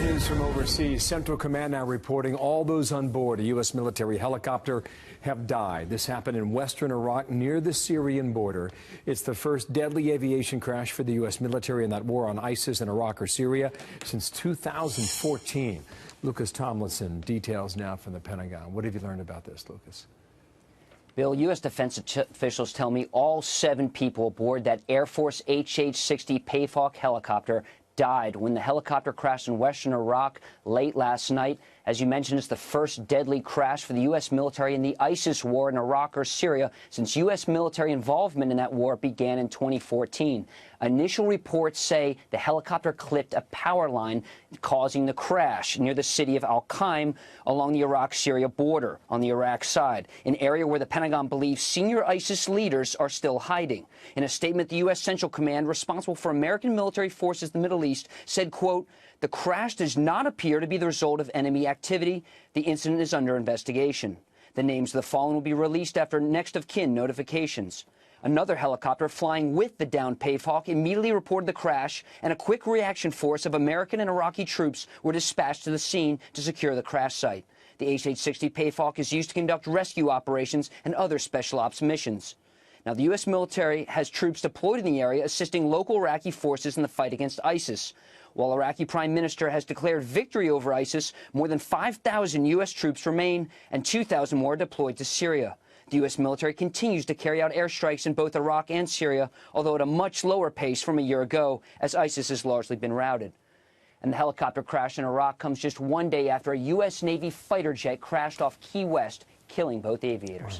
News from overseas. Central Command now reporting all those on board a U.S. military helicopter have died. This happened in western Iraq near the Syrian border. It's the first deadly aviation crash for the U.S. military in that war on ISIS in Iraq or Syria since 2014. Lucas Tomlinson, details now from the Pentagon. What have you learned about this, Lucas? Bill, U.S. defense officials tell me all 7 people aboard that Air Force HH-60 Payhawk helicopter died when the helicopter crashed in western Iraq late last night. As you mentioned, it's the first deadly crash for the U.S. military in the ISIS war in Iraq or Syria since U.S. military involvement in that war began in 2014. Initial reports say the helicopter clipped a power line, causing the crash near the city of Al-Qaim along the Iraq-Syria border on the Iraq side, an area where the Pentagon believes senior ISIS leaders are still hiding. In a statement, the U.S. Central Command, responsible for American military forces in the Middle East, said, quote, "The crash does not appear to be the result of enemy activity. The incident is under investigation. The names of the fallen will be released after next of kin notifications." Another helicopter flying with the downed Payhawk immediately reported the crash, and a quick reaction force of American and Iraqi troops were dispatched to the scene to secure the crash site. The HH-60 Payhawk is used to conduct rescue operations and other special ops missions. Now, the U.S. military has troops deployed in the area assisting local Iraqi forces in the fight against ISIS. While Iraqi Prime Minister has declared victory over ISIS, more than 5,000 U.S. troops remain and 2,000 more are deployed to Syria. The U.S. military continues to carry out airstrikes in both Iraq and Syria, although at a much lower pace from a year ago, as ISIS has largely been routed. And the helicopter crash in Iraq comes just one day after a U.S. Navy fighter jet crashed off Key West, killing both aviators.